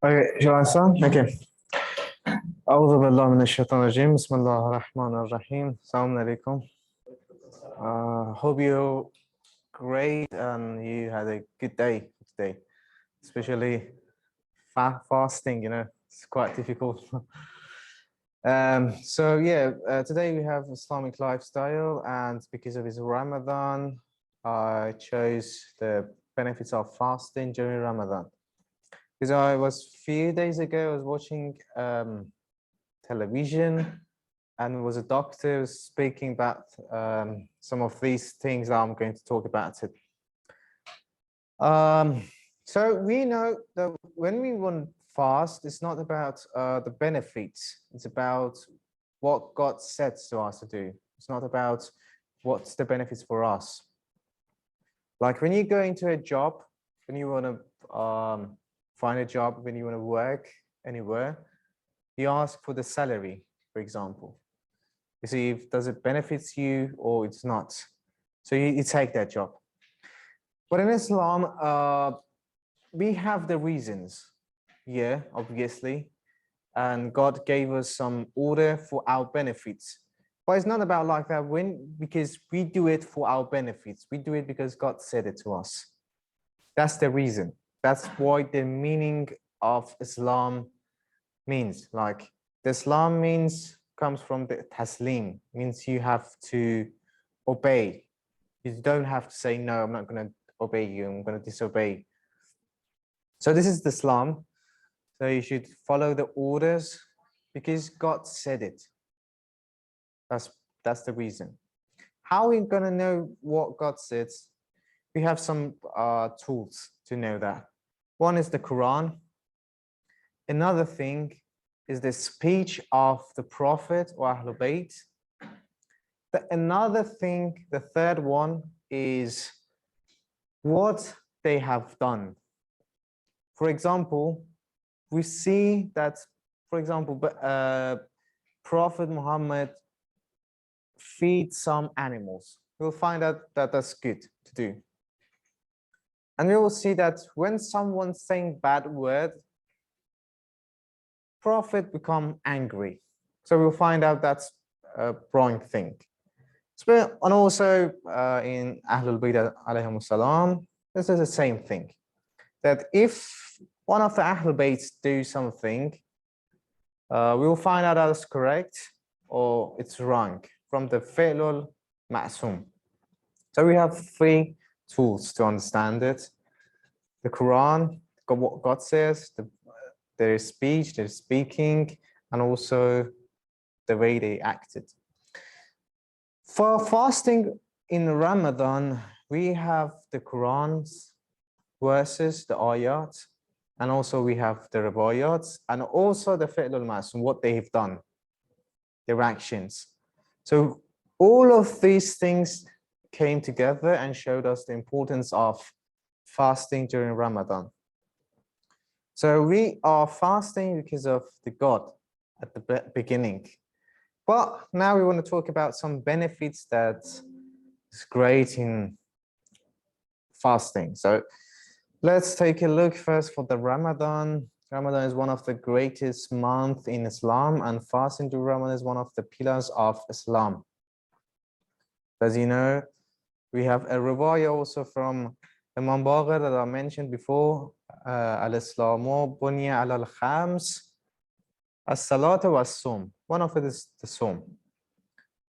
Okay, shall I start? Okay. أعوذ بالله من الشيطان الرجيم بسم الله الرحمن الرحيم السلام عليكم. Hope you're great and you had a good day today, especially fasting, it's quite difficult. Today we have Islamic lifestyle, and because of his Ramadan, I chose the benefits of fasting during Ramadan. Because I was few days ago, I was watching television, and there was a doctor speaking about some of these things that I'm going to talk about it. So we know that when we want fast, it's not about the benefits. It's about what God sets to us to do. It's not about what's the benefits for us. Like when you go into a job, when you want to find a job, when you want to work anywhere, you ask for the salary, for example. You see if does it benefits you or it's not. So you take that job. But in Islam, we have the reasons, yeah, obviously, and God gave us some order for our benefits. But it's not about like that because we do it for our benefits. We do it because God said it to us. That's the reason. That's why the meaning of Islam means, like the Islam comes from the taslim, means you have to obey. You don't have to say, no, I'm not going to obey you, I'm going to disobey. So this is the Islam. So you should follow the orders because God said it. That's the reason. How are we going to know what God says? We have some tools to know that. One is the Quran. Another thing is the speech of the Prophet or Ahlul Bayt. Another thing, the third one, is what they have done. For example, we see that, for example, Prophet Muhammad feeds some animals. We'll find out that that's good to do. And we will see that when someone's saying bad word, Prophet become angry. So we'll find out that's a wrong thing. So, and also in Ahlul Bayt alayhim salam, this is the same thing. That if one of the Ahlul Bayt do something, we will find out that's correct or it's wrong from the fi'lul ma'sum. So we have three tools to understand it: the Quran, what God says, their speech, their speaking, and also the way they acted. For fasting in Ramadan, we have the Quran's verses, the ayat, and also we have the riwayats, and also the fi'l al-ma'sum, what they have done, their actions. So all of these things came together and showed us the importance of fasting during Ramadan. So we are fasting because of the God at the beginning. But now we want to talk about some benefits that is great in fasting. So let's take a look first for the Ramadan. Ramadan is one of the greatest months in Islam, and fasting during Ramadan is one of the pillars of Islam. As you know, we have a riwayah also from Imam Baqir that I mentioned before. Al-Islamu bunya al-khams, as-salatu was-sum. One of it is the sum.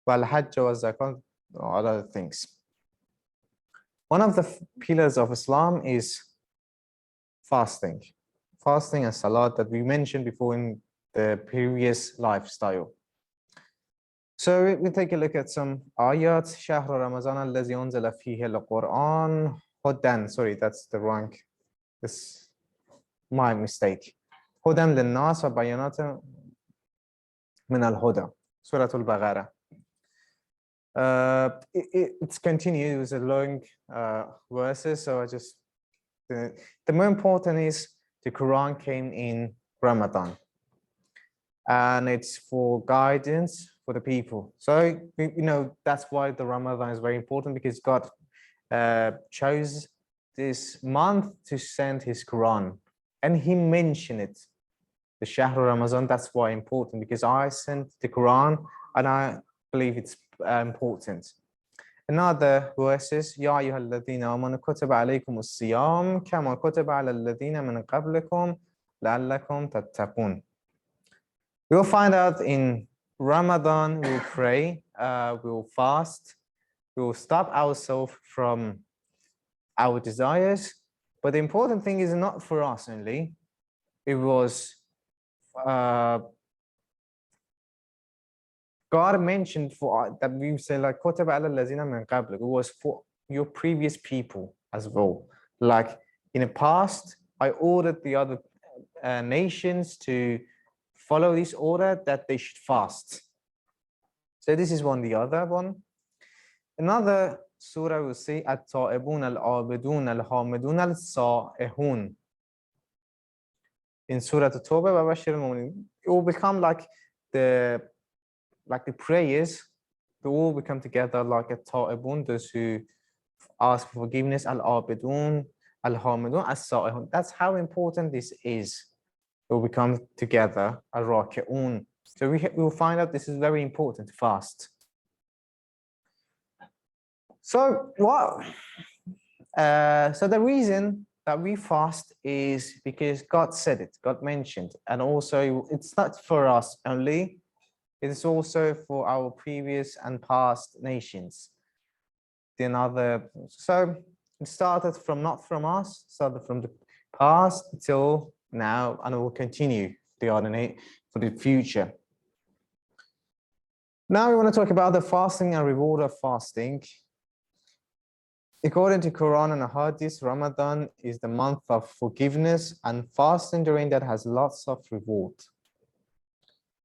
Wal-hajj was-zakat, other things. One of the pillars of Islam is fasting. Fasting and salat that we mentioned before in the previous lifestyle. So we take a look at some ayat. Shahr Ramadan allazi unzila fihi al-Quran hudan. Sorry, that's the wrong. This my mistake. Hudan lin-nas wa bayanatan min al-huda. Surah al-Baqarah. It's continued with a long verses, so I just the more important is the Quran came in Ramadan, and it's for guidance for the people. So that's why the Ramadan is very important, because God chose this month to send his Quran and he mentioned it. The Shahr Ramadan, that's why important, because I sent the Quran and I believe it's important. Another verses, Ya ayyuhalladhina amanu kutiba alaykumus siyam kama kutiba ala alladhina min qablikum la'allakum tattaqun. We will find out in Ramadan, we will pray, we will fast, we will stop ourselves from our desires. But the important thing is not for us only. It was God mentioned for that we say like it was for your previous people as well. Like in the past, I ordered the other nations to follow this order that they should fast. So this is one. The other one, another surah will say at-ta'ibun al-abidun al-hamidun al-sa'ihun. In Surah At-Tawbah, it will become like the prayers, they all become together like a ta'ibun, those who ask for forgiveness, al-abidun, al-hamidun, as-sa'ihun. That's how important this is. It will become together, al-raki'un. So we will find out this is very important to fast. So what? So the reason that we fast is because God said it, God mentioned, and also it's not for us only, it is also for our previous and past nations. So it started from not from us, started from the past till now, and it will continue for the future. Now we want to talk about the fasting and reward of fasting. According to Quran and Hadith, Ramadan is the month of forgiveness, and fasting during that has lots of reward.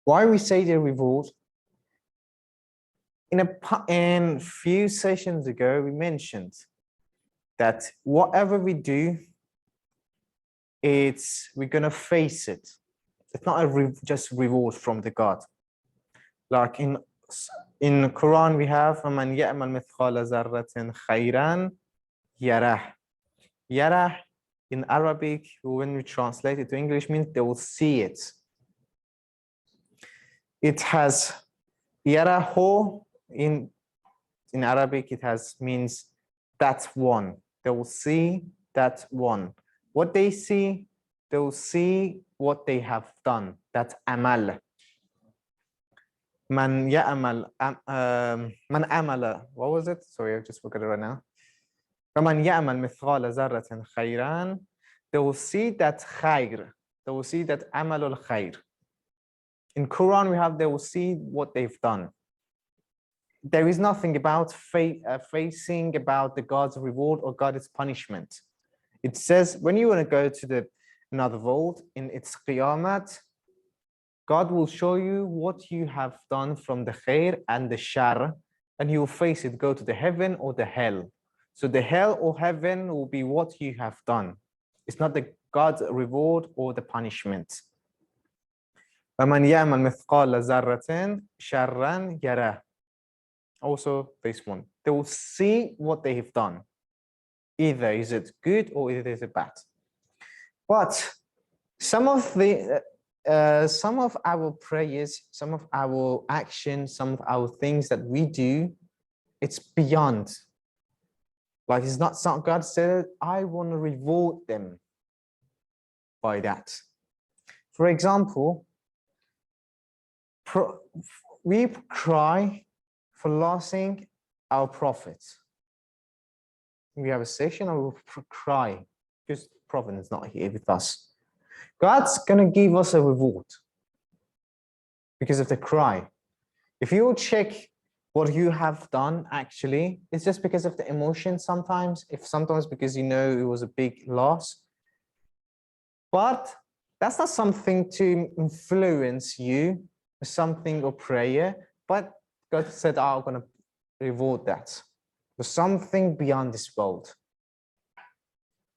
Why we say the reward? In few sessions ago, we mentioned that whatever we do, we're gonna face it. It's not just reward from the God. Like in Quran, we have "Man ya'mal mithqala zarratin khayran yarah." Yarah in Arabic, when we translate it to English, means they will see it. It has yarahu in Arabic. It means that one. They will see that one. What they see, they will see what they have done. That's amal. Man ya'mal, man amala. What was it? Sorry, I just forgot it right now. Man ya'mal mithqala zarratin khayran. They will see that khayr. They will see that amalul khayr. In Quran, we have they will see what they've done. There is nothing about facing about the God's reward or God's punishment. It says when you want to go to another world in its qiyamah, God will show you what you have done from the khair and the shar, and you will face it, go to the heaven or the hell. So the hell or heaven will be what you have done. It's not the God's reward or the punishment. وَمَنْ يَعْمَلْ مِثْقَالَ زَرَّةٍ شَرًّا يَرَهُ. Also this one. They will see what they have done. Either is it good or either is it bad. But some of our prayers, some of our actions, some of our things that we do, it's beyond. Like it's not something God said, I want to reward them by that. For example, we cry for losing our prophets. We have a session and we cry because the prophet is not here with us. God's going to give us a reward because of the cry. If you check what you have done, actually, it's just because of the emotion sometimes, sometimes because you know it was a big loss. But that's not something to influence you, something or prayer, but God said, I'm going to reward that for something beyond this world.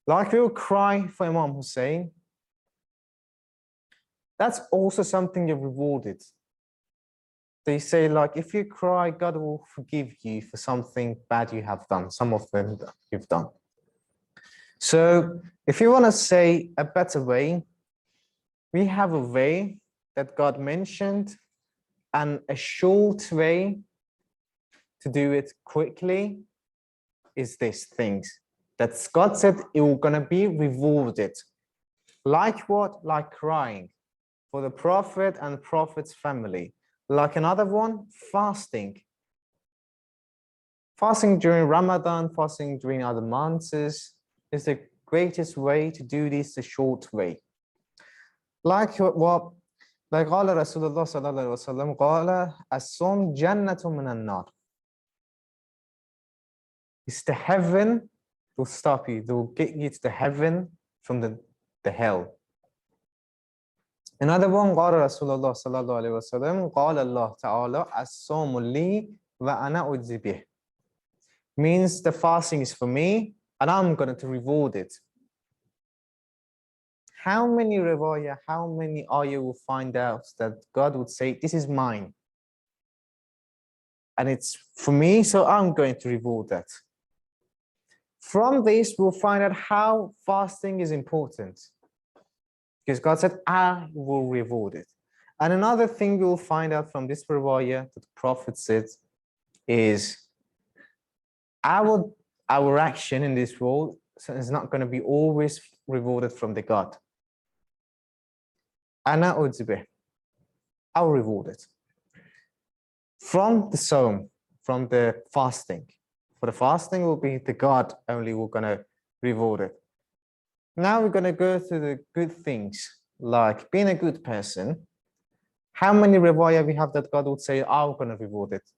Like we will cry for Imam Hussein, that's also something you're rewarded. They say, like, if you cry, God will forgive you for something bad you have done, some of them that you've done. So if you want to say a better way, we have a way that God mentioned and a short way to do it quickly is these things that God said it will gonna be rewarded. Like what? Like crying for the Prophet and the Prophet's family. Like another one, fasting. Fasting during Ramadan, fasting during other months is the greatest way to do this the short way. Like what? Like قال رسول الله صلى الله عليه وسلم قال الصوم جنة من النار. It's the heaven will stop you. They will get you to the heaven from the hell. Another one قال رسول الله صلى الله عليه وسلم قال الله تعالى الصوم لي وأنا أجزي به. Means the fasting is for me and I'm going to reward it. How many riwayah, how many ayah will find out that God would say, this is mine. And it's for me, so I'm going to reward that. From this, we'll find out how fasting is important. Because God said, I will reward it. And another thing we'll find out from this riwayah that the Prophet said is our action in this world is not going to be always rewarded from the God. Ana udzibeh. I'll reward it. From the sawm, from the fasting. For the fasting will be the God only we're going to reward it. Now we're going to go through the good things, like being a good person. How many riwayah we have that God would say, I'm going to reward it?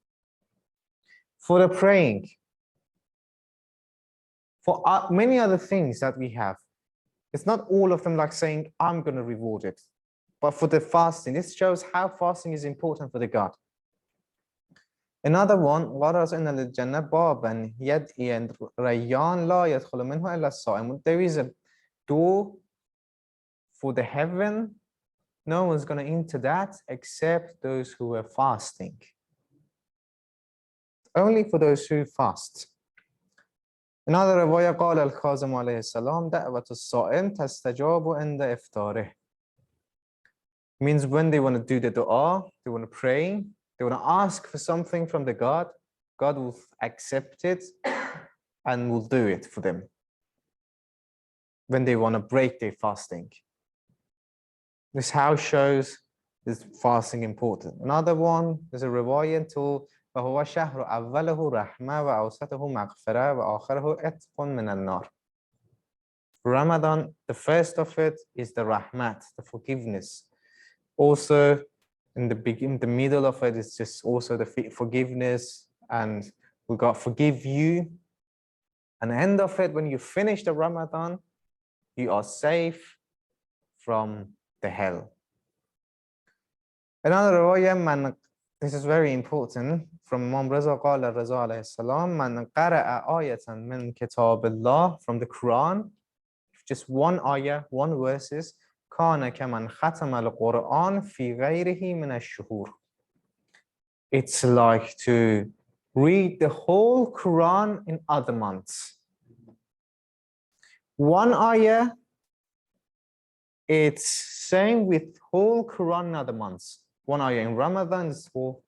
For the praying, for many other things that we have, it's not all of them like saying, I'm going to reward it. But for the fasting, this shows how fasting is important for the God. Another one, there is a door for the heaven. No one's going to enter that except those who are fasting. Only for those who fast. Another riwayah قال الكاظم عليه السلام دعوة الصائم تستجاب عند إفطاره. Means when they want to do the dua, they want to pray, they want to ask for something from the God, God will accept it and will do it for them when they want to break their fasting. This how shows this fasting important. Another one is a riwayah to وهو شهر أوله رحمة وأوسطه مغفرة وآخره عتق من النار. Ramadan, the first of it is the rahmat, the forgiveness. Also, in the middle of it is just also the forgiveness, and we got forgive you. And the end of it, when you finish the Ramadan, you are safe from the hell. Another riwayah, this is very important, from Imam Reza قال Reza عليه السلام من قرأ آية من كتاب الله, from the Quran, just one ayah, one verses, كان كمن ختم القرآن في غيره من الشهور. It's like to read the whole Quran in other months. One ayah, it's same with whole Quran in other months. One ayah in Ramadan is for.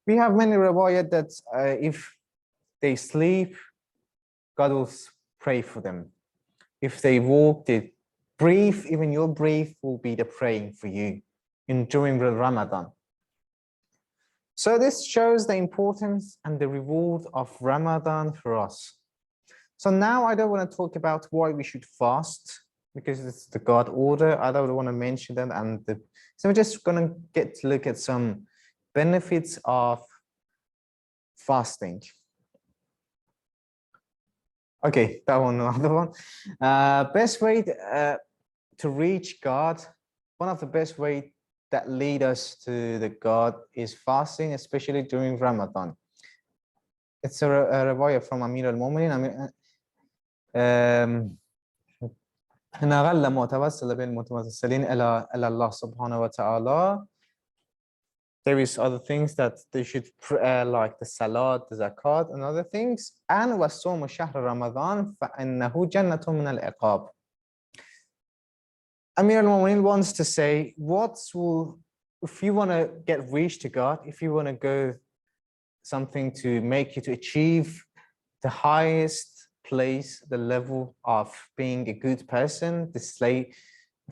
We have many riwayat that if they sleep, God will pray for them. If they walk, they breathe, even your breath will be the praying for you during the Ramadan. So this shows the importance and the reward of Ramadan for us. So now I don't want to talk about why we should fast, because it's the God order. I don't want to mention that. So we're just going to get to look at some benefits of fasting. Okay, that one, another one. Best way to reach God, one of the best ways that lead us to the God is fasting, especially during Ramadan. It's a riwayah from Amir al-Mu'minin. إن أغلى ما توسل بالمتوسلين إلى الله سبحانه وتعالى There is other things that they should like the salat, the zakat, and other things. And وَالصَّوْمُ شَهْرَ رَمَضَانَ فَإِنَّهُ جَنَّةٌ مِنَ الْعِقَابِ. Amir al-Mu'minin wants to say, if you want to get reach to God, if you want to go something to make you to achieve the highest place, the level of being a good person, the slave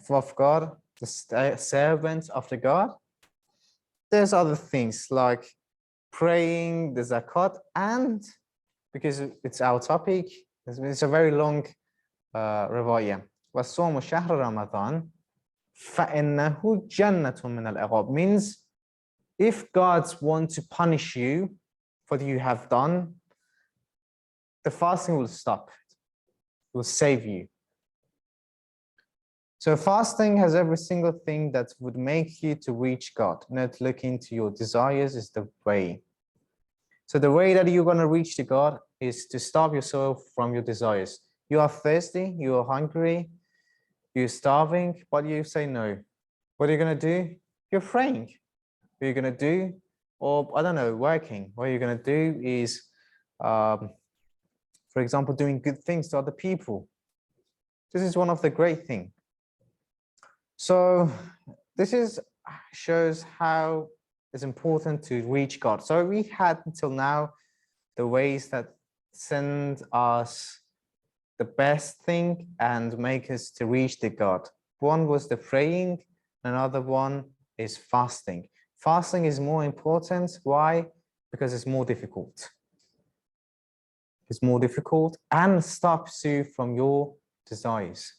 of God, the servant of the God, there's other things like praying, the zakat, and because it's our topic, it's a very long riwayah. وَالصَّوْمُ شَهْرَ رَمَضَانَ فَإِنَّهُ جَنَّةٌ مِنَ الْعِقَابِ means if God wants to punish you for what you have done, the fasting will stop. It will save you. So fasting has every single thing that would make you to reach God, not look into your desires is the way. So the way that you're going to reach to God is to stop yourself from your desires. You are thirsty, you are hungry, you're starving, but you say no. What are you going to do? You're praying. What are you going to do? Or I don't know, working. What you're going to do is, for example, doing good things to other people. This is one of the great things. So this shows how it's important to reach God. So we had until now the ways that send us the best thing and make us to reach the God. One was the praying, another one is fasting. Fasting is more important. Why? Because it's more difficult. It's more difficult and stops you from your desires.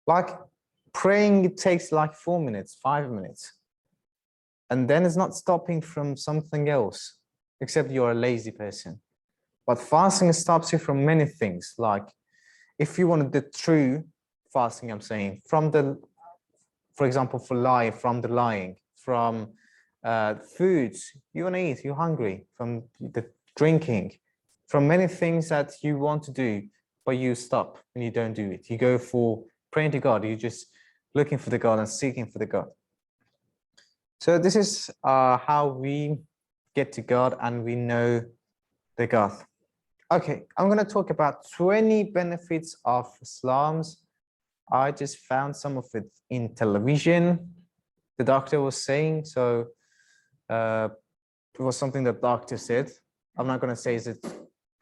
Like praying, it takes like 4 minutes, 5 minutes. And then it's not stopping from something else, except you're a lazy person. But fasting stops you from many things. Like if you wanted the true fasting, I'm saying, from the, for example, from the lying, from foods you want to eat, you're hungry, from the drinking, from many things that you want to do, but you stop and you don't do it. You go for praying to God. You're just looking for the God and seeking for the God. So this is how we get to God and we know the God. Okay, I'm going to talk about 20 benefits of Islam's. I just found some of it in television. The doctor was saying, so it was something that doctor said. I'm not going to say is it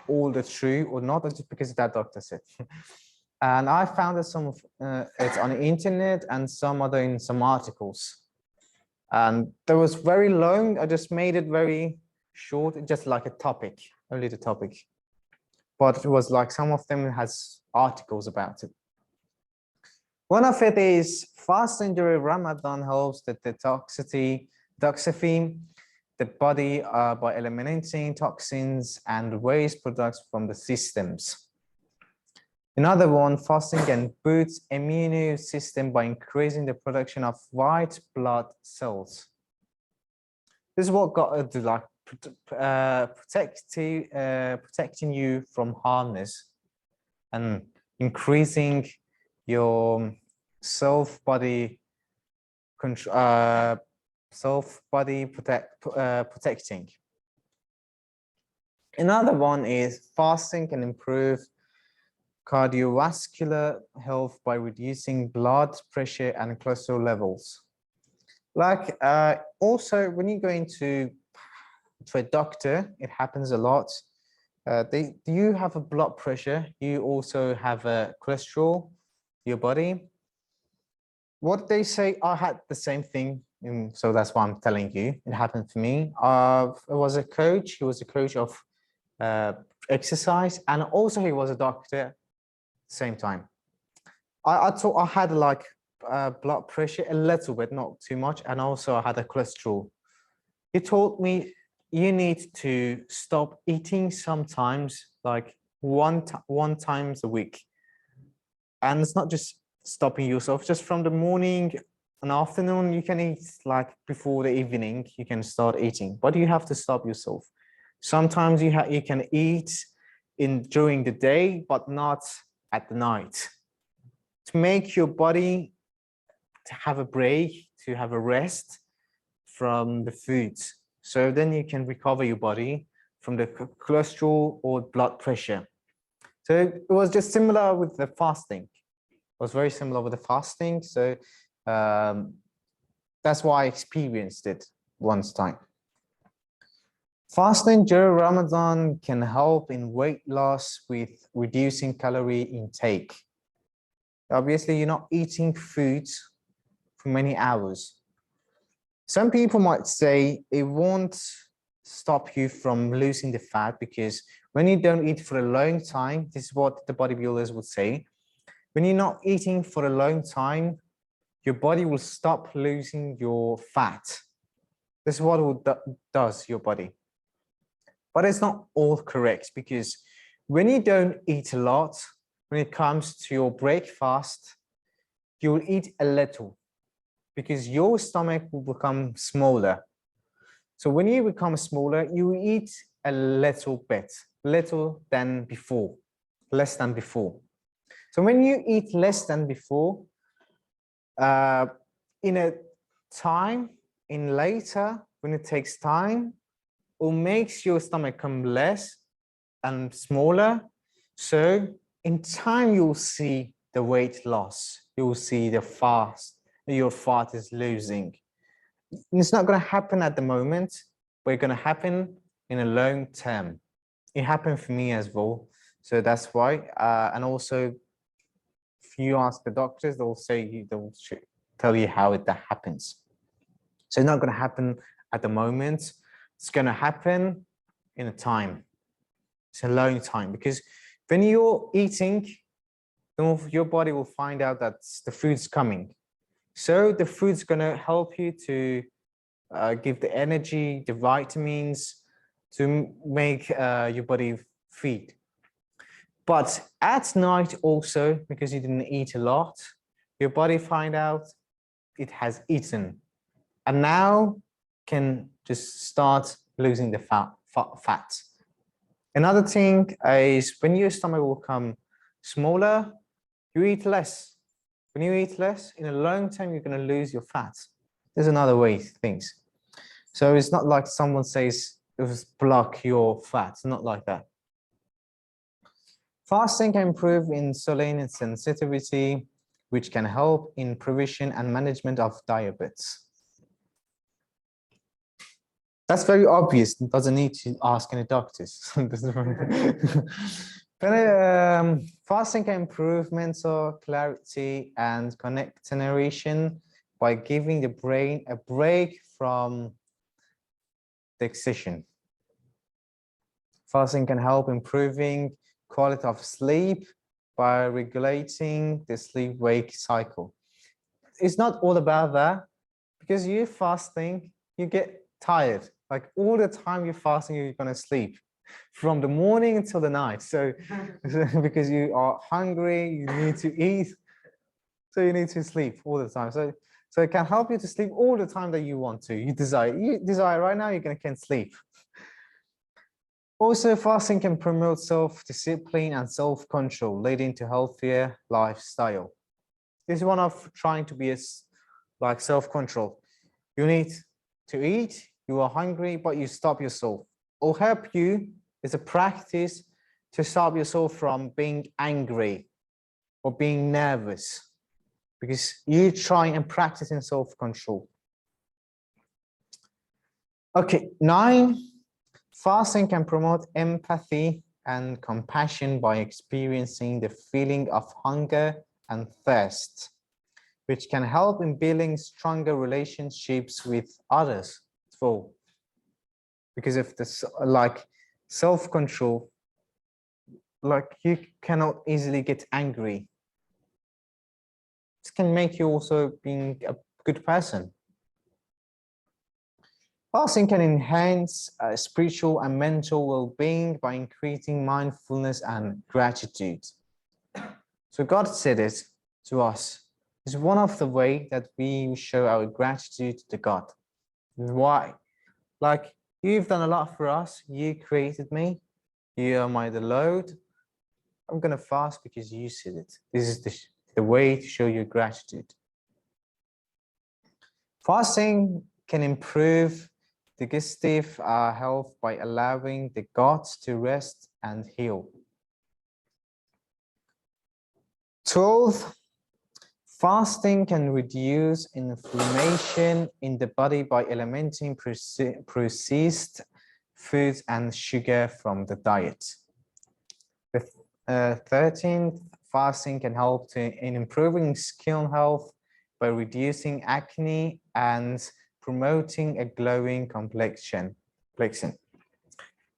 all the true or not, just because that doctor said. And I found that some of it's on the internet and some other in some articles. And that was very long. I just made it very short, just like a topic, only the topic. But it was like some of them has articles about it. One of it is fasting during Ramadan helps the detoxify the body by eliminating toxins and waste products from the systems. Another one, fasting can boost immune system by increasing the production of white blood cells. This is what got to like protecting you from harmness and increasing your self-body protecting. Another one is fasting can improve cardiovascular health by reducing blood pressure and cholesterol levels. Like also when you go into to a doctor, it happens a lot. You have a blood pressure, you also have a cholesterol, your body. What they say, I had the same thing, so that's why I'm telling you. It happened to me. I was a coach. He was a coach of exercise, and also he was a doctor. Same time. I thought I had like blood pressure a little bit, not too much, and also I had a cholesterol. He told me you need to stop eating sometimes, like one times a week, and it's not just stopping yourself. Just from the morning and afternoon, you can eat like before the evening. You can start eating, but you have to stop yourself. Sometimes you can eat during the day, but not at the night, to make your body to have a break, to have a rest from the foods. So then you can recover your body from the cholesterol or blood pressure. So it was just similar with the fasting. It was very similar with the fasting. So that's why I experienced it once time. Fasting during Ramadan can help in weight loss with reducing calorie intake. Obviously, you're not eating foods for many hours. Some people might say it won't stop you from losing the fat because when you don't eat for a long time, this is what the bodybuilders would say. When you're not eating for a long time, your body will stop losing your fat. This is what it does your body. But it's not all correct because when you don't eat a lot, when it comes to your breakfast, you will eat a little because your stomach will become smaller. So when you become smaller, you eat a little bit, little than before, less than before. So when you eat less than before, in a time, in later, when it takes time, it makes your stomach come less and smaller. So in time, you'll see the weight loss. You'll see the your fat is losing. It's not going to happen at the moment, but it's going to happen in a long term. It happened for me as well. So that's why. And also, if you ask the doctors, they'll tell you how that happens. So it's not going to happen at the moment. It's going to happen in a time. It's a long time because when you're eating, your body will find out that the food's coming. So the food's going to help you to give the energy, the vitamins to make your body feed. But at night also, because you didn't eat a lot, your body find out it has eaten and now can just start losing the fat. Another thing is when your stomach will become smaller, you eat less. When you eat less, in a long time, you're going to lose your fat. There's another way things. So it's not like someone says, just block your fat. It's not like that. Fasting can improve insulin sensitivity, which can help in prevention and management of diabetes. That's very obvious. It doesn't need to ask any doctors. But fasting can improve mental clarity and connect generation by giving the brain a break from the excision. Fasting can help improving quality of sleep by regulating the sleep-wake cycle. It's not all about that because you're fasting, you get tired. Like all the time you're fasting, you're going to sleep from the morning until the night. So because you are hungry, you need to eat. So you need to sleep all the time. So it can help you to sleep all the time that you want to. You desire right now, you can sleep. Also, fasting can promote self-discipline and self-control, leading to healthier lifestyle. This is one of trying to be like self-control. You need to eat, you are hungry, but you stop yourself. Or help you is a practice to stop yourself from being angry or being nervous because you try and practice in self-control. Okay, 9, fasting can promote empathy and compassion by experiencing the feeling of hunger and thirst, which can help in building stronger relationships with others. So, because of this, like self-control, like you cannot easily get angry. This can make you also being a good person. Fasting can enhance spiritual and mental well-being by increasing mindfulness and gratitude. So God said it to us. It's one of the ways that we show our gratitude to God. Why? Like, you've done a lot for us. You created me. You are my Lord. I'm going to fast because you said it. This is the way to show your gratitude. Fasting can improve digestive health by allowing the gut to rest and heal. 12, fasting can reduce inflammation in the body by eliminating processed foods and sugar from the diet. The 13th, fasting can help in improving skin health by reducing acne and promoting a glowing complexion.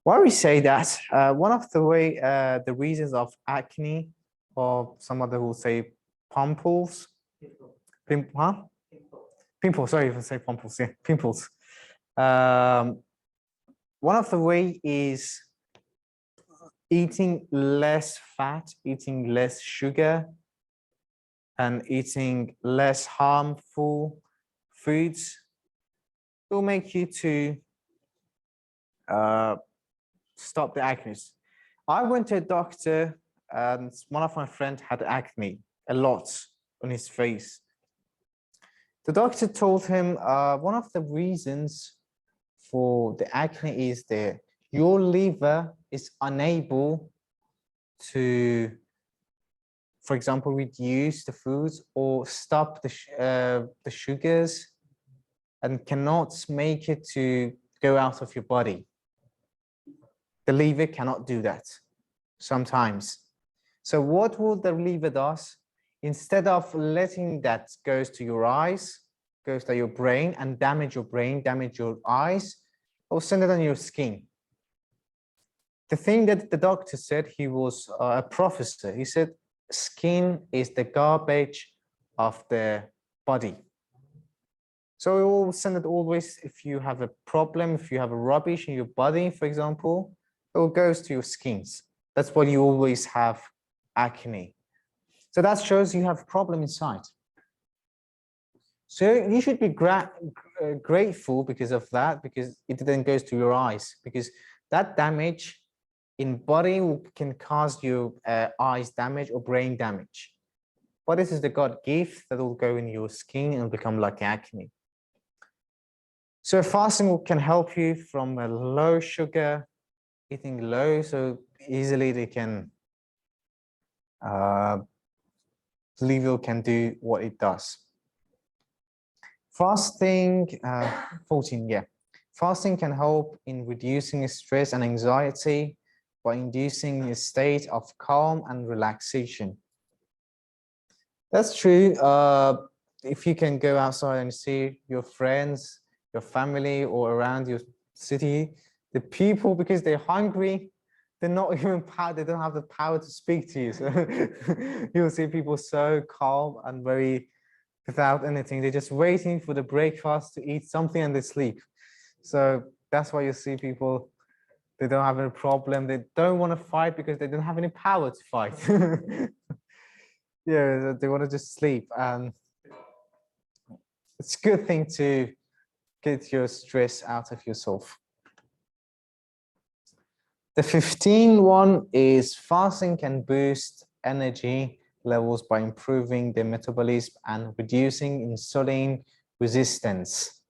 Why we say that? One of the reasons of acne, or some other will say pimples. Pimples. Sorry if I say pimples. Yeah, pimples. One of the way is eating less fat, eating less sugar, and eating less harmful foods will make you to stop the acne. I went to a doctor and one of my friends had acne, a lot on his face. The doctor told him one of the reasons for the acne is that your liver is unable to, for example, reduce the foods or stop the sugars, and cannot make it to go out of your body. The liver cannot do that sometimes. So what will the liver does? Instead of letting that goes to your eyes, goes to your brain and damage your brain, damage your eyes, or send it on your skin. The thing that the doctor said, he was a professor, he said, skin is the garbage of the body. So we will send it always, if you have a problem, if you have a rubbish in your body, for example, it goes to your skins. That's why you always have acne. So that shows you have a problem inside. So you should be grateful because of that, because it then goes to your eyes, because that damage in body can cause you eyes damage or brain damage. But this is the God gift that will go in your skin and become like acne. So fasting can help you from a low sugar, eating low, so easily they can, liver can do what it does. Fasting, 14, yeah. Fasting can help in reducing stress and anxiety by inducing a state of calm and relaxation. That's true. If you can go outside and see your friends, your family, or around your city, the people, because they're hungry, they're not even they don't have the power to speak to you. So you'll see people so calm and very without anything. They're just waiting for the breakfast to eat something and they sleep. So that's why you see people, they don't have any problem. They don't want to fight because they don't have any power to fight. Yeah, they want to just sleep. It's a good thing to get your stress out of yourself. The 15th one is fasting can boost energy levels by improving the metabolism and reducing insulin resistance.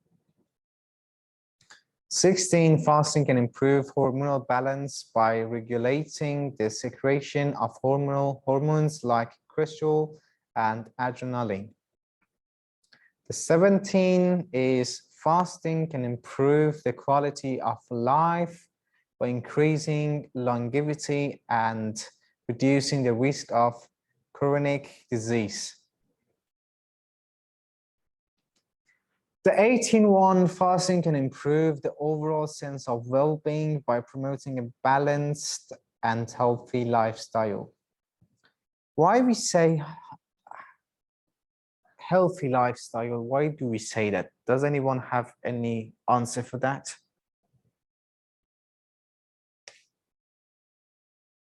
16, fasting can improve hormonal balance by regulating the secretion of hormones like cortisol and adrenaline. The 17 is fasting can improve the quality of life by increasing longevity and reducing the risk of chronic disease. The 18-1, fasting can improve the overall sense of well-being by promoting a balanced and healthy lifestyle. Why we say healthy lifestyle? Why do we say that? Does anyone have any answer for that?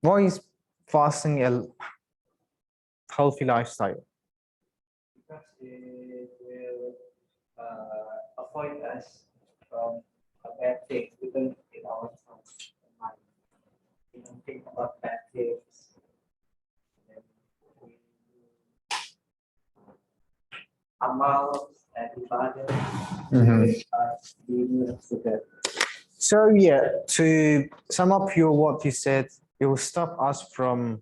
Why is fasting a healthy lifestyle? Because it will avoid us from a bad thing, even in our thoughts and mind. We don't think about bad things. And we do amals and ibadah, Mhm. being together. So yeah, to sum up what you said, it will stop us from,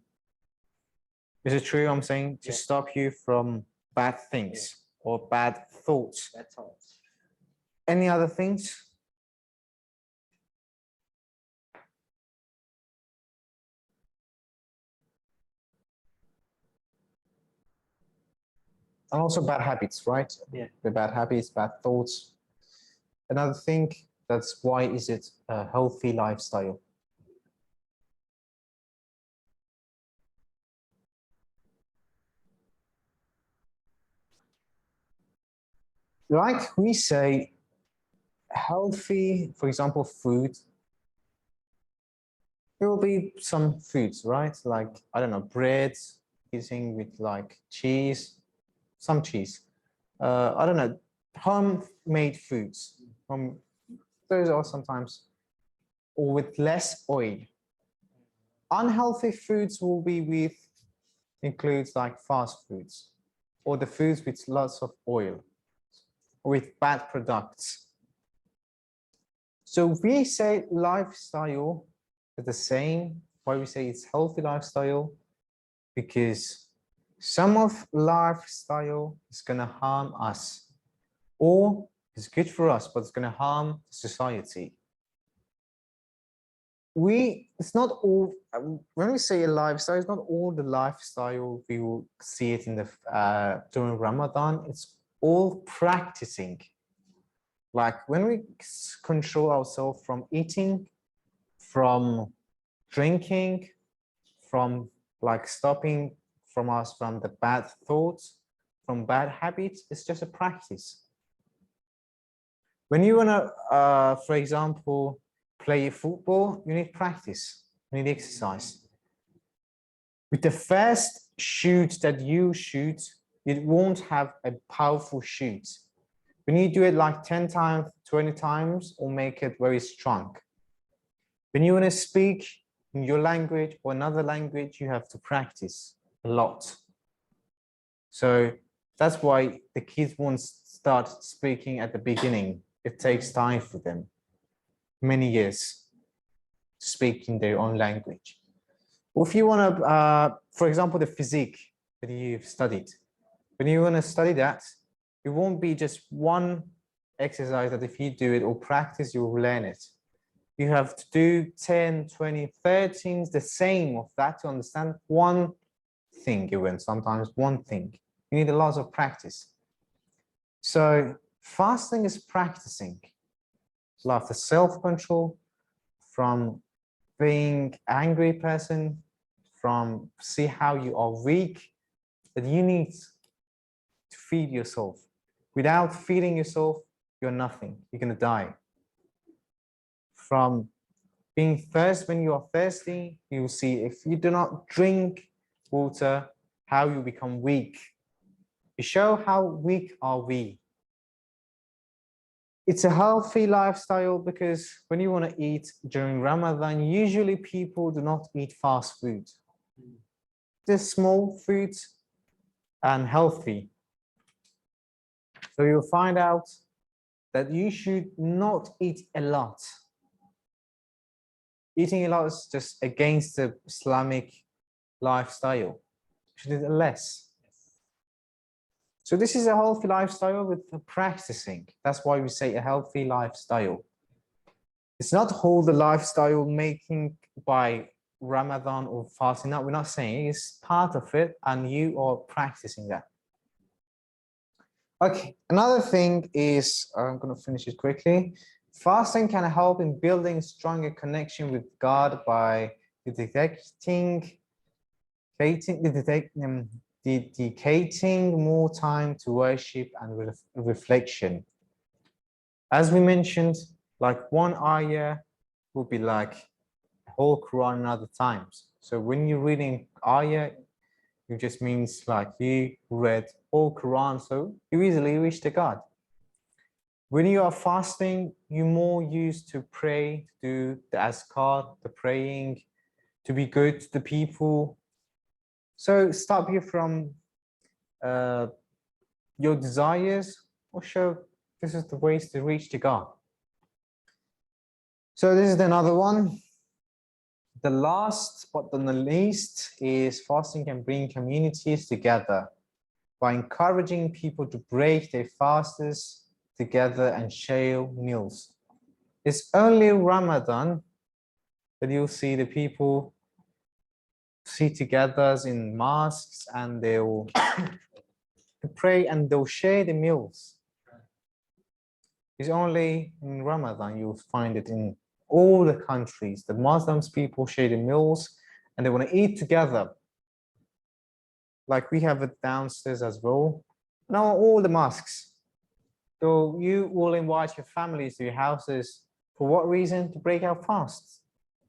is it true I'm saying, to Yeah. stop you from bad things or bad thoughts? That's all. Any other things? And also bad habits, right? Yeah. The bad habits, bad thoughts. Another thing, that's why is it a healthy lifestyle? Like we say, healthy, for example, food, there will be some foods, right? Like, I don't know, bread, eating with like cheese, some cheese. I don't know, homemade foods. Those are sometimes, or with less oil. Unhealthy foods will be with, includes like fast foods, or the foods with lots of oil, with bad products. So we say lifestyle is the same. Why we say it's healthy lifestyle? Because some of lifestyle is going to harm us, or it's good for us, but it's going to harm society. It's not all, when we say a lifestyle, it's not all the lifestyle we will see it in the during Ramadan. It's all practicing. Like when we control ourselves from eating, from drinking, from like stopping from us from the bad thoughts, from bad habits, it's just a practice. When you want to, for example, play football, you need practice, you need exercise. With the first shoot that you shoot, it won't have a powerful shoot. When you do it like 10 times, 20 times, or make it very strong. When you want to speak in your language or another language, you have to practice a lot. So that's why the kids won't start speaking at the beginning. It takes time for them, many years, to speak in their own language. Or if you want to, for example, the physique that you've studied, when you want to study that, it won't be just one exercise that if you do it or practice, you will learn it. You have to do 10, 20, 13, the same of that to understand one thing, even sometimes one thing. You need a lot of practice. So fasting is practicing. Like the self-control from being angry person, from see how you are weak, that you need to feed yourself. Without feeding yourself, you're nothing. You're going to die. From being thirsty, when you are thirsty, you will see if you do not drink water, how you become weak. You show how weak are we. It's a healthy lifestyle because when you want to eat during Ramadan, usually people do not eat fast food. Just small foods and healthy. So you'll find out that you should not eat a lot. Eating a lot is just against the Islamic lifestyle. You should eat less. So this is a healthy lifestyle with practicing. That's why we say a healthy lifestyle. It's not whole the lifestyle making by Ramadan or fasting. No, we're not saying it's part of it, and you are practicing that. Okay, another thing is, I'm going to finish it quickly. Fasting can help in building stronger connection with God by dedicating more time to worship and reflection. As we mentioned, like one ayah will be like a whole Quran other times. So when you're reading ayah, it just means like you read all Quran, so you easily reach to God. When you are fasting, you're more used to pray, to do the azkar, the praying, to be good to the people. So stop you from your desires or show this is the ways to reach to God. So this is another one. The last but not the least is fasting can bring communities together by encouraging people to break their fasts together and share meals. It's only Ramadan that you'll see the people sit together in mosques and they'll pray and they'll share the meals. It's only in Ramadan you'll find it in all the countries. The Muslims people share the meals and they want to eat together. Like we have it downstairs as well. Now all the mosques. So you will invite your families to your houses. For what reason? To break our fasts.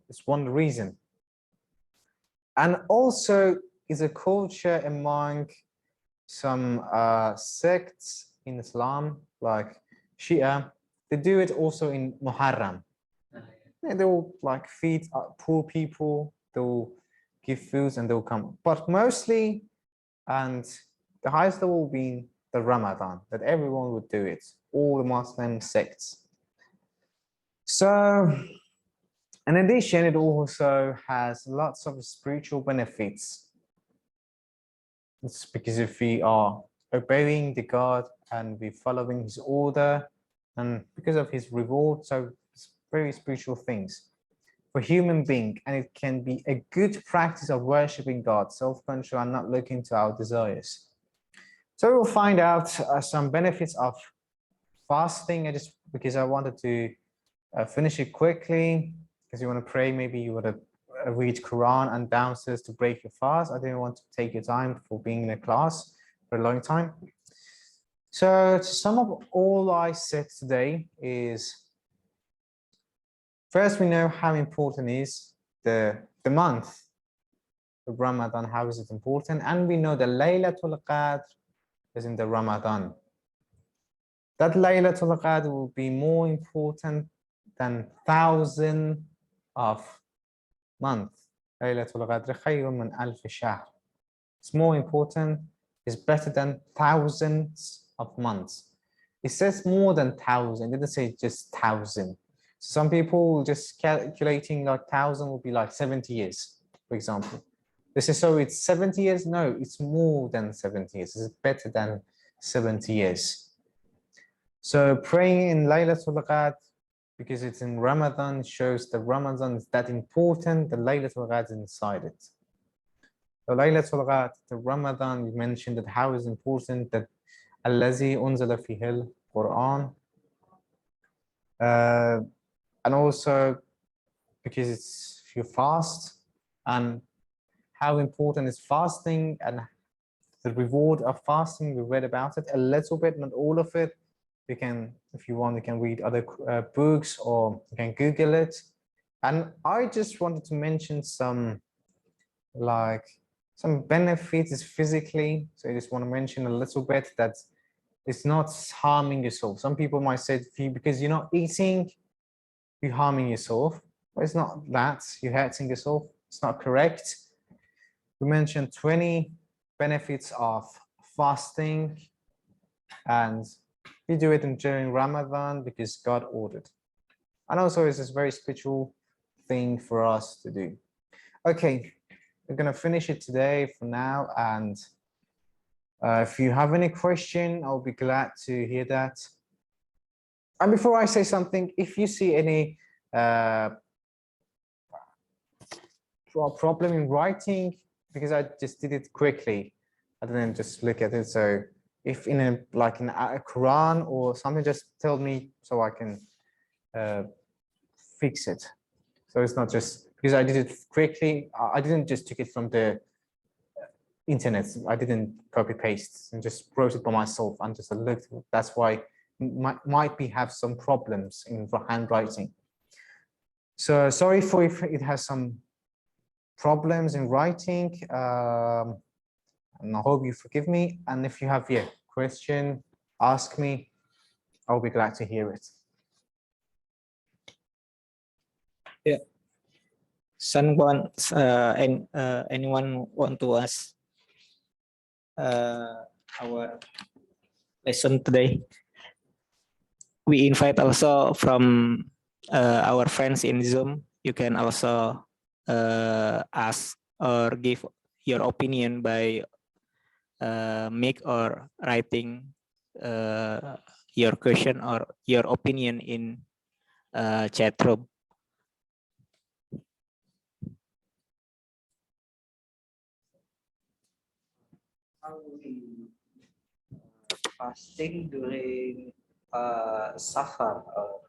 It's one reason. And also is a culture among some sects in Islam, like Shia. They do it also in Muharram. They'll like feed poor people, they'll give foods and they'll come. But mostly, and the highest level will be the Ramadan, that everyone would do it, all the Muslim sects. So, in addition, it also has lots of spiritual benefits. It's because if we are obeying the God and we're following his order, and because of his reward, so it's very spiritual things for human being, and it can be a good practice of worshiping God, self-control and not looking to our desires. So we'll find out some benefits of fasting. Because I wanted to finish it quickly, because you want to pray, maybe you want to read Quran and downstairs to break your fast. I didn't want to take your time for being in a class for a long time. So to sum up all I said today is, first we know how important is the month of Ramadan, how is it important, and we know the Laylatul Qadr is in the Ramadan. That Laylatul Qadr will be more important than 1,000 of months. Laylatul Qadr khayrun min alf shahr. It's more important, it's better than thousands of months. It says more than 1,000, it didn't say just 1,000. Some people just calculating like 1,000 will be like 70 years, for example. This is so it's 70 years? No, it's more than 70 years. It's better than 70 years. So praying in Laylatul Qadr, because it's in Ramadan, shows that Ramadan is that important, the Laylatul Qadr is inside it. The Laylatul Qadr, the Ramadan, we mentioned that how is important that Allazi unzala fihil Quran. And also because it's if you fast, and how important is fasting and the reward of fasting. We read about it a little bit, not all of it. You can, if you want, you can read other books or you can Google it. And I just wanted to mention some benefits physically. So I just want to mention a little bit that it's not harming yourself. Some people might say because you're not eating, you're harming yourself. But it's not that, you're hurting yourself. It's not correct. We mentioned 20 benefits of fasting, and we do it during Ramadan because God ordered. And also it's this very spiritual thing for us to do. Okay, we're gonna finish it today for now, and if you have any question, I'll be glad to hear that. And before I say something, if you see any problem in writing, because I just did it quickly, I didn't just look at it. So if in a Quran or something, just tell me so I can fix it. So it's not just because I did it quickly. I didn't just take it from the internet. I didn't copy paste and just wrote it by myself and just looked. That's why might have some problems in handwriting. So sorry for if it has some problems in writing, and I hope you forgive me. And if you have a question, ask me. I'll be glad to hear it. Yeah. Anyone want to ask our lesson today? we invite also from our friends in Zoom. You can also ask or give your opinion by make or writing your question or your opinion in chat room. How we fasting during safar or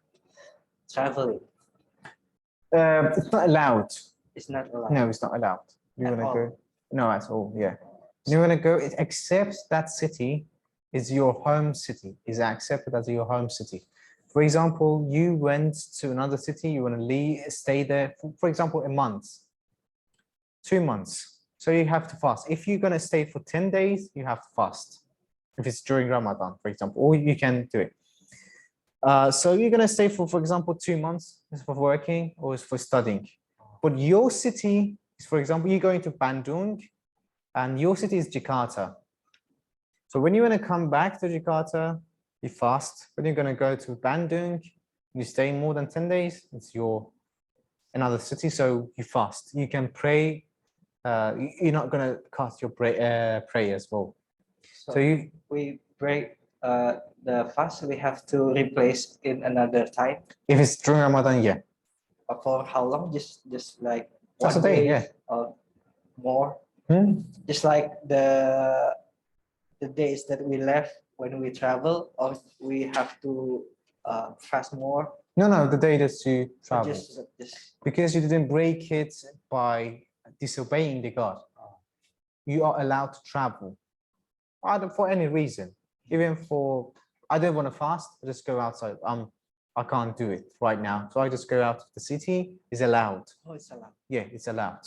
traveling? It's not allowed. It's not allowed. No, it's not allowed. You At want to all. go? No, at all. Yeah. You want to go? It accepts that city is your home city. Is accepted as your home city. For example, you went to another city. You want to leave, stay there. For example, a month, 2 months. So you have to fast. If you're going to stay for 10 days, you have to fast. If it's during Ramadan, for example, or you can do it. So you're going to stay for example, 2 months. It's for working or it's for studying. But your city is, for example, you're going to Bandung and your city is Jakarta. So when you want to come back to Jakarta, you fast. When you're going to go to Bandung, you stay more than 10 days, it's your another city, so you fast. You can pray. You're not going to cast your prayer as well. So you we break the fast. We have to replace in another time. if it's during Ramadan, yeah. For how long? Just like Just one a day, day yeah. or more. Hmm? Just like the days that we left when we travel, or we have to fast more. No, the day that you Or travel. just Because you didn't break it by disobeying the God. You are allowed to travel. For any reason. Even for, I don't want to fast, I just go outside. I can't do it right now. So I just go out of the city, it's allowed. oh, it's allowed. Yeah, it's allowed.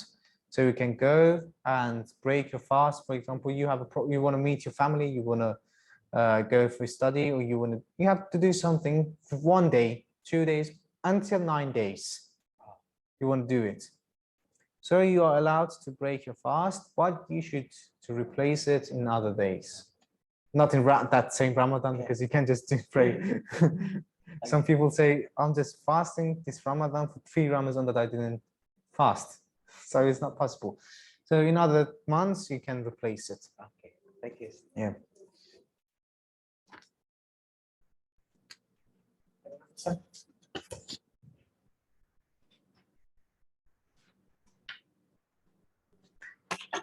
So you can go and break your fast. For example, you have you want to meet your family, you want to go for study, or you have to do something for 1 day, 2 days, until 9 days. You want to do it. So you are allowed to break your fast, but you should to replace it in other days. Not in that same Ramadan, because you can't just pray. Some people say, I'm just fasting this Ramadan for 3 Ramadan that I didn't fast. So it's not possible. So in other months, you can replace it. Okay, thank you. Yeah.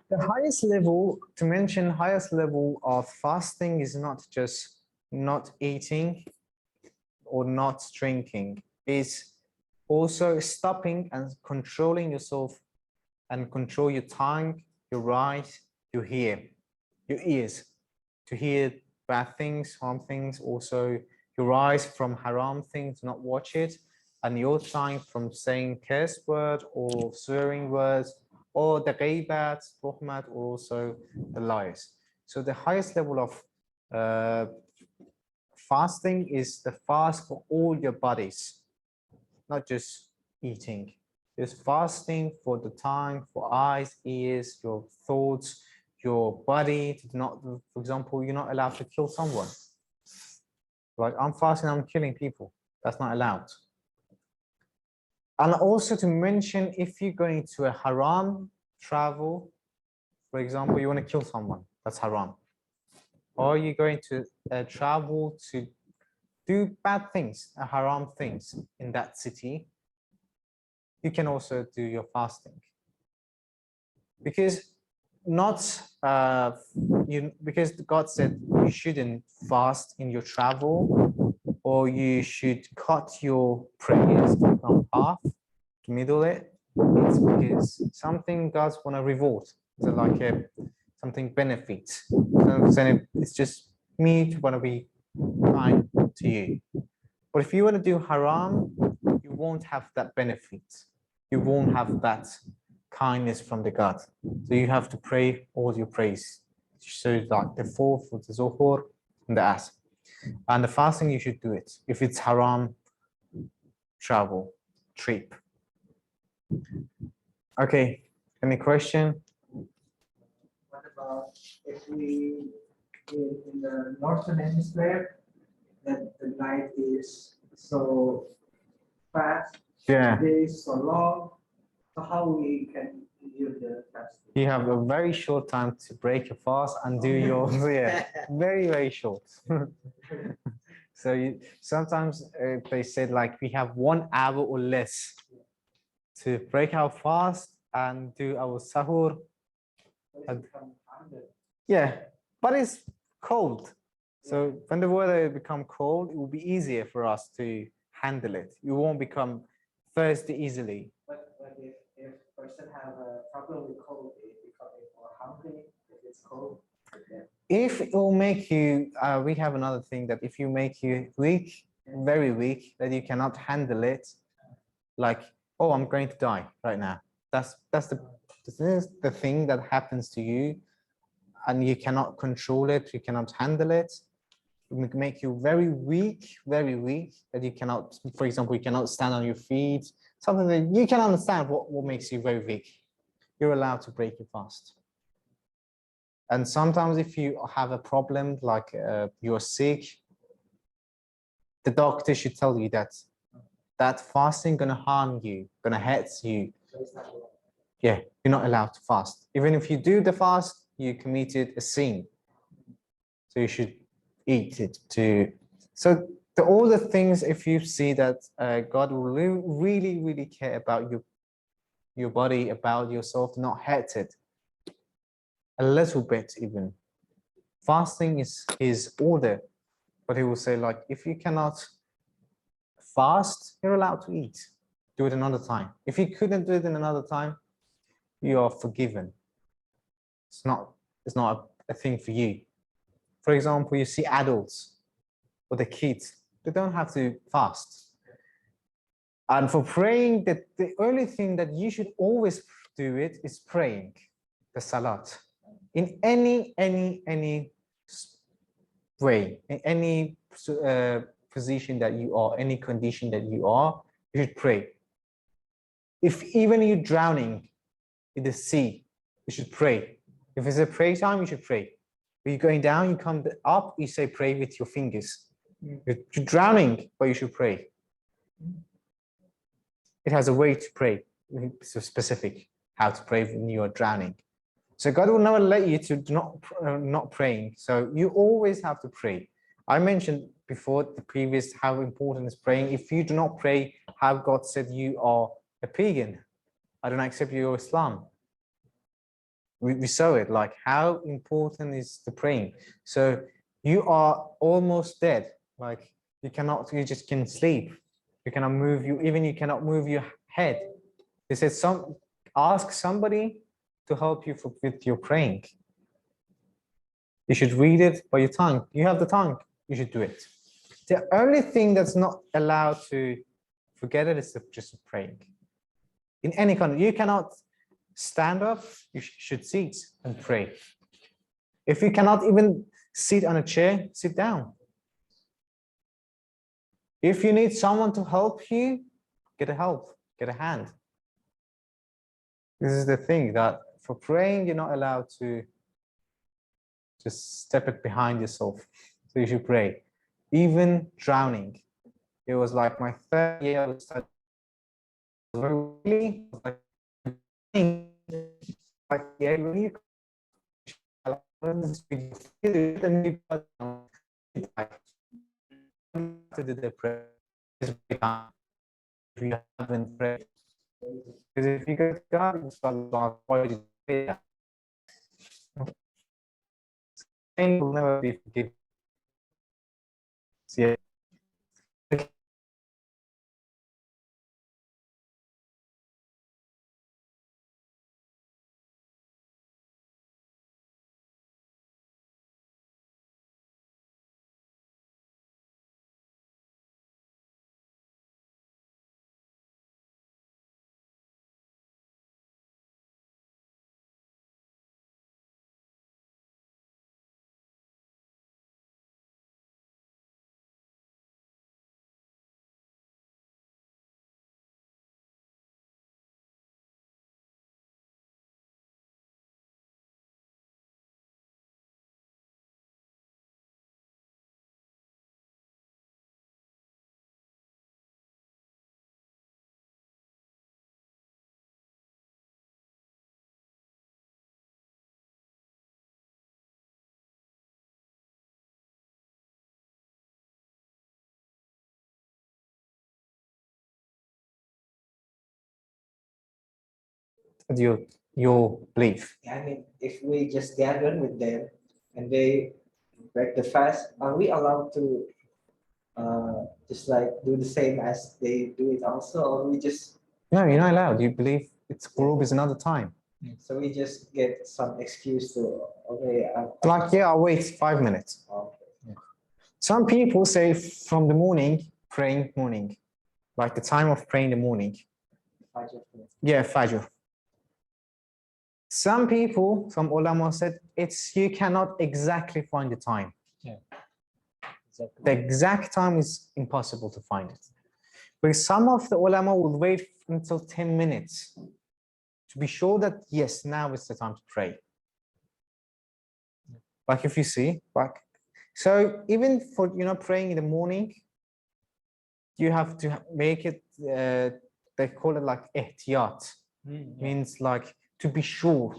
The highest level, to mention highest level of fasting is not just not eating or not drinking, is also stopping and controlling yourself and control your tongue, your eyes, your ears, to hear bad things, harm things, also your eyes from haram things, not watch it, and your tongue from saying curse word or swearing words, or the ghaibat, tuhmat, or also the lies. So the highest level of fasting is the fast for all your bodies, not just eating. It's fasting for the tongue, for eyes, ears, your thoughts, your body. To not, for example, you're not allowed to kill someone. Like I'm fasting, I'm killing people. That's not allowed. And also to mention, if you're going to a haram travel, for example, you want to kill someone, that's haram. Or you're going to travel to do bad things, haram things in that city, you can also do your fasting. Because because God said you shouldn't fast in your travel, or you should cut your prayers from half to middle it. It's because something God's want to reward. So like something benefits. So it's just me to want to be kind to you. But if you want to do haram, you won't have that benefit. You won't have that kindness from the God. So you have to pray all your praise. So like the fourth, the Zuhur, and the Asr. And the fasting, you should do it. If it's haram, travel, trip. Okay, any question? What about if we in the northern hemisphere that the night is so fast, Yeah. the day is so long. So how we can do the fasting? You have a very short time to break your fast and do your, yeah, very, very short. So sometimes they said like we have 1 hour or less to break our fast and do our sahur. Yeah, but it's cold. So when the weather become cold, it will be easier for us to handle it. You won't become thirsty easily. But if person have a problem with cold, they become more hungry if it's cold. If it will make you, we have another thing that if you make you weak, very weak, that you cannot handle it, like, oh, I'm going to die right now. That's this is the thing that happens to you, and you cannot control it, you cannot handle it. It will make you very weak, that you cannot, for example, you cannot stand on your feet, something that you can understand what makes you very weak. You're allowed to break your fast. And sometimes if you have a problem, like you're sick, the doctor should tell you that fasting gonna harm you, gonna hurt you. Yeah, you're not allowed to fast. Even if you do the fast, you committed a sin. So you should eat it too. So all the things, if you see that God will really, really care about your body, about yourself, not hurt it a little bit even. Fasting is his order, but he will say like, if you cannot fast, you're allowed to eat. Do it another time. If you couldn't do it in another time, you are forgiven. It's not a thing for you. For example, you see adults or the kids, they don't have to fast. And for praying, the only thing that you should always do it is praying, the salat. In any way, in any position that you are, any condition that you are, you should pray. If even you're drowning in the sea, you should pray. If it's a prayer time, you should pray. When you're going down, you come up, you say pray with your fingers. You're drowning, but you should pray. It has a way to pray, so specific how to pray when you are drowning. So God will never let you to not praying. So you always have to pray. I mentioned before the previous how important is praying. If you do not pray, how God said you are a pagan, I don't accept your Islam. We saw it, like how important is the praying. So you are almost dead, like you just can sleep. You cannot move you cannot move your head. They said ask somebody to help you with your praying. You should read it by your tongue. You have the tongue, you should do it. The only thing that's not allowed to forget it is just praying. In any country, you cannot stand up, you should sit and pray. If you cannot even sit on a chair, sit down. If you need someone to help you, get a hand. This is the thing, that for praying, you're not allowed to just step it behind yourself. So you should pray. Even drowning. It was like my 3rd year of study. Really, like yeah, when you to do the prayer, if you haven't prayed. Because if you go to God, it's Allah, why did you pray that? Pain will never be forgiven. So, yeah. your belief? I mean, if we just gather with them and they break the fast, are we allowed to just like do the same as they do it also, or we just No, you're not allowed. You believe it's ghurub is another time. so we just get some excuse to okay, Like, yeah, I'll wait 5 minutes. okay. Some people say from the morning, praying morning, like the time of praying the morning. Fajr. Yeah, Fajr. Some people, some ulama said it's you cannot exactly find the time. Exactly. The exact time is impossible to find it. But some of the ulama will wait until 10 minutes to be sure that yes, now is the time to pray. Like if you see, like so even for praying in the morning, you have to make it they call it like ihtiyat. Means like to be sure.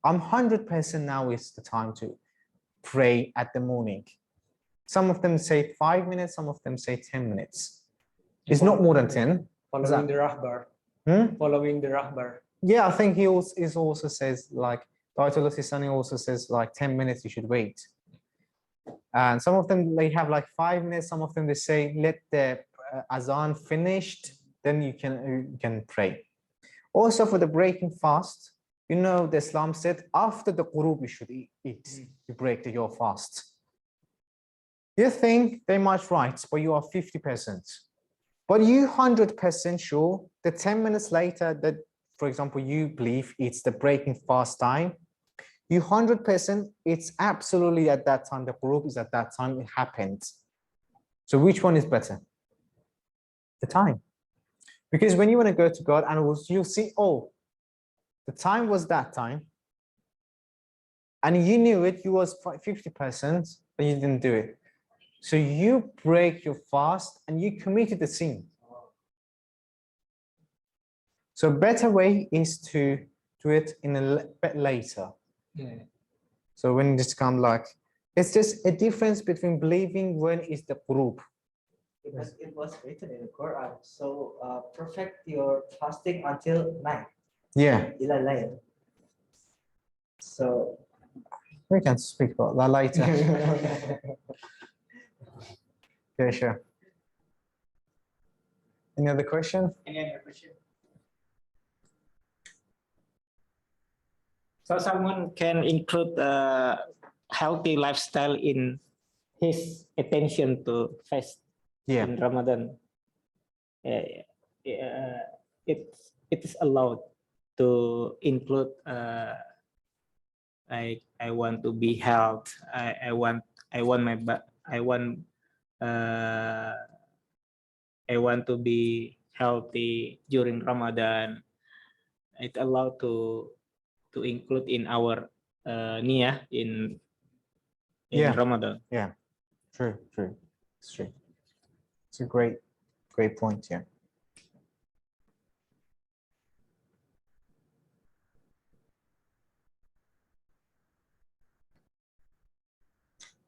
I'm 100% now is the time to pray at the morning. Some of them say 5 minutes, some of them say 10 minutes. It's not more than 10. Following the rahbar. Following the rahbar. Yeah, I think he also says like Ayatollah Sistani also says like 10 minutes you should wait. And some of them they have like 5 minutes, some of them they say let the azan finished, then you can pray. Also for the breaking fast, the Islam said after the ghurub you should eat. You break your fast. You think they might right, but you are 50%. But you 100% sure that 10 minutes later that, for example, you believe it's the breaking fast time, you 100% it's absolutely at that time, the ghurub is at that time, it happened. So which one is better? The time. Because when you want to go to God and you'll see, oh, the time was that time, and you knew it, you was 50%, but you didn't do it. So you break your fast and you committed the sin. So a better way is to do it in a bit later. Yeah. So when this come like, it's just a difference between believing when is the ghurub. Because it was written in the Quran. So perfect your fasting until night. Yeah, Ila layl. So we can speak about that later. Yeah, sure. Any other question? Any other question? So someone can include a healthy lifestyle in his attention to fast Yeah. in Ramadan. It is allowed to include like I want to be health. I want to be healthy during Ramadan. It's allowed to include in our niyah in Yeah. Ramadan. Yeah, true. It's true. It's a great point, yeah.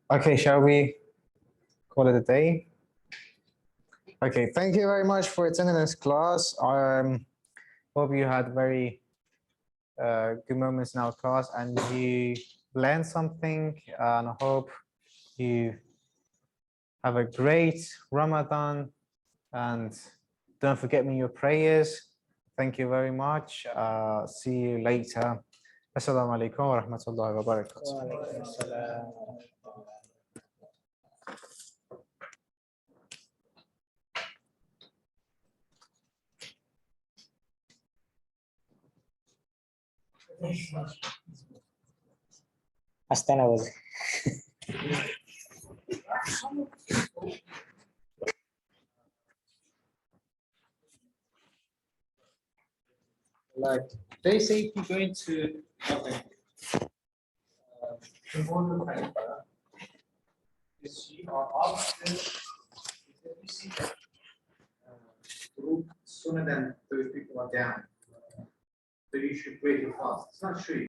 Okay, shall we call it a day? Okay, thank you very much for attending this class. Hope you had very good moments in our class and you learned something, and I hope you have a great Ramadan, and don't forget me in your prayers. Thank you very much. See you later. Assalamu alaikum wa rahmatullahi wa barakatuh. Astana was. Like they say, if you're going to hold the paper, you are often you see that group sooner than those people are down. So you should break your fast. It's not true.